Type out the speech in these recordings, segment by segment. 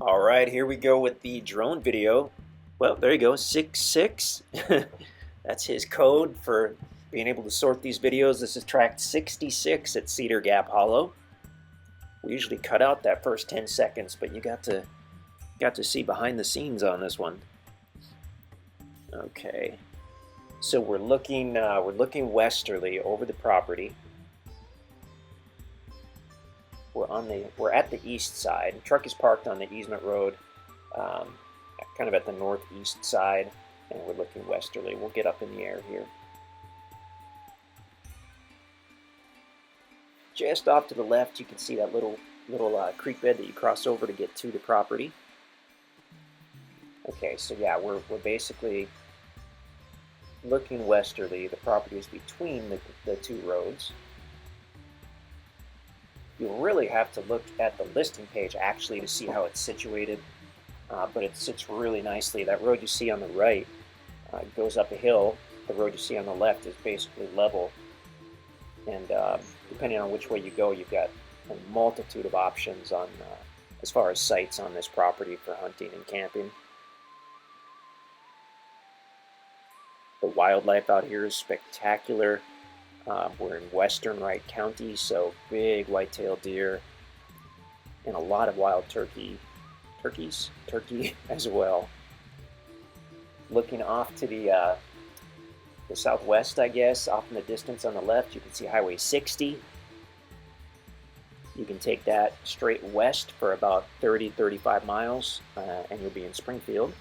All right, here we go with the drone video. Well, there you go, 66. That's his code for being able to sort these videos. This is track 66 at Cedar Gap Hollow. We usually cut out that first 10 seconds, but you got to see behind the scenes on this one. Okay, so we're looking westerly over the property. We're at the east side. The truck is parked on the easement road, kind of at the northeast side, and we're looking westerly. We'll get up in the air here. Just off to the left, you can see that little creek bed that you cross over to get to the property. Okay, so yeah, we're basically looking westerly. The property is between the two roads. You'll really have to look at the listing page actually to see how it's situated, but it sits really nicely. That road you see on the right goes up a hill. The road you see on the left is basically level, and depending on which way you go, you've got a multitude of options on as far as sites on this property for hunting and camping. The wildlife out here is spectacular. We're in western Wright County, so big white-tailed deer and a lot of wild turkey as well. Looking off to the southwest, I guess, off in the distance on the left, you can see Highway 60. You can take that straight west for about 30-35 miles, and you'll be in Springfield.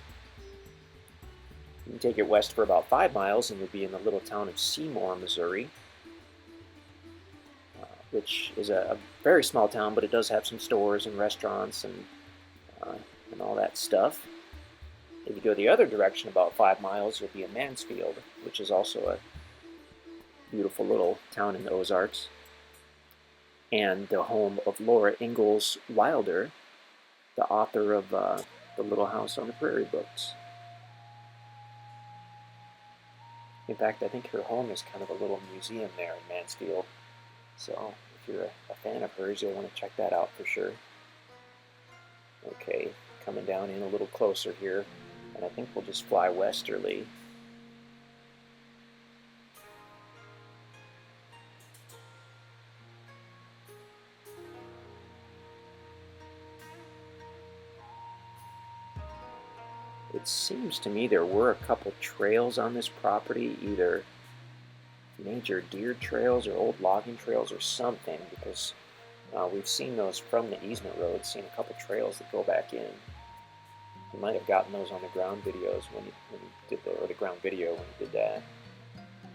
You can take it west for about 5 miles, and you'll be in the little town of Seymour, Missouri, which is a very small town, but it does have some stores and restaurants and all that stuff. If you go the other direction about 5 miles, you'll be in Mansfield, which is also a beautiful little town in the Ozarks, and the home of Laura Ingalls Wilder, the author of the Little House on the Prairie books. In fact, I think her home is kind of a little museum there in Mansfield. So if you're a fan of hers, you'll want to check that out for sure. Okay, coming down in a little closer here, and I think we'll just fly westerly. It seems to me there were a couple trails on this property, either major deer trails or old logging trails or something, because we've seen those from the easement road, seen a couple trails that go back in. You might have gotten those on the ground videos when you did the ground video when you did that.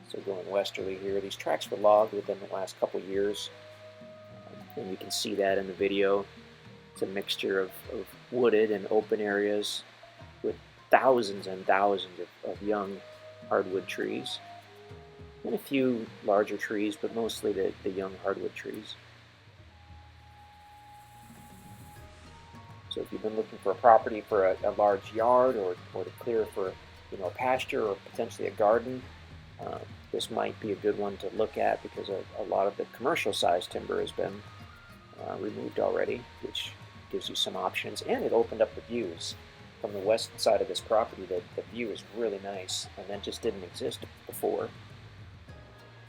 So going westerly here, these tracks were logged within the last couple years, and you can see that in the video. It's a mixture of wooded and open areas with thousands and thousands of young hardwood trees. And a few larger trees, but mostly the young hardwood trees. So if you've been looking for a property for a large yard or to clear for a pasture or potentially a garden, this might be a good one to look at, because a lot of the commercial size timber has been removed already, which gives you some options, and it opened up the views. From the west side of this property, the view is really nice, and that just didn't exist before.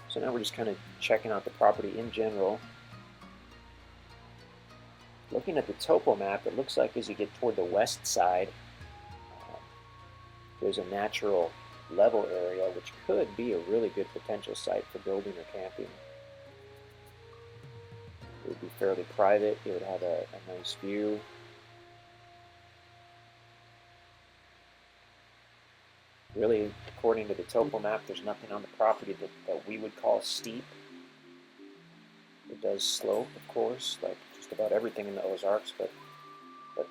So now we're just kind of checking out the property in general. Looking at the topo map, it looks like as you get toward the west side, there's a natural level area, which could be a really good potential site for building or camping. It would be fairly private. It would have a nice view. Really, according to the topo map, there's nothing on the property that we would call steep. It does slope, of course, like just about everything in the Ozarks, but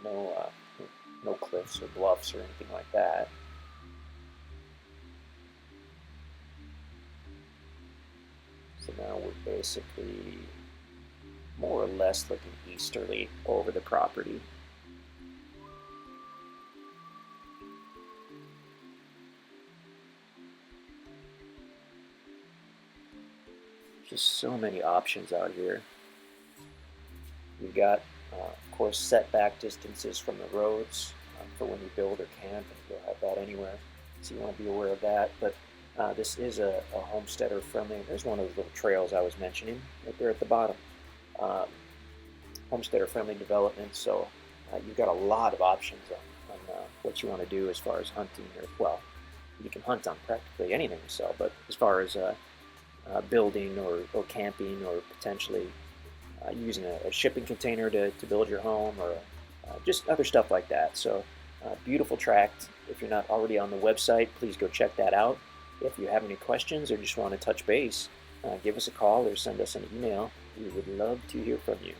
no cliffs or bluffs or anything like that. So now we're basically more or less looking easterly over the property. Just so many options out here. You've got, of course, setback distances from the roads for when you build or camp, and you'll have that anywhere. So you want to be aware of that. But this is a homesteader friendly. There's one of those little trails I was mentioning right there at the bottom. Um, Homesteader friendly development. So you've got a lot of options on what you want to do as far as hunting. Or, well, you can hunt on practically anything you sell, but as far as building or camping or potentially using a shipping container to build your home or just other stuff like that. So beautiful tract. If you're not already on the website, please go check that out. If you have any questions or just want to touch base, give us a call or send us an email. We would love to hear from you.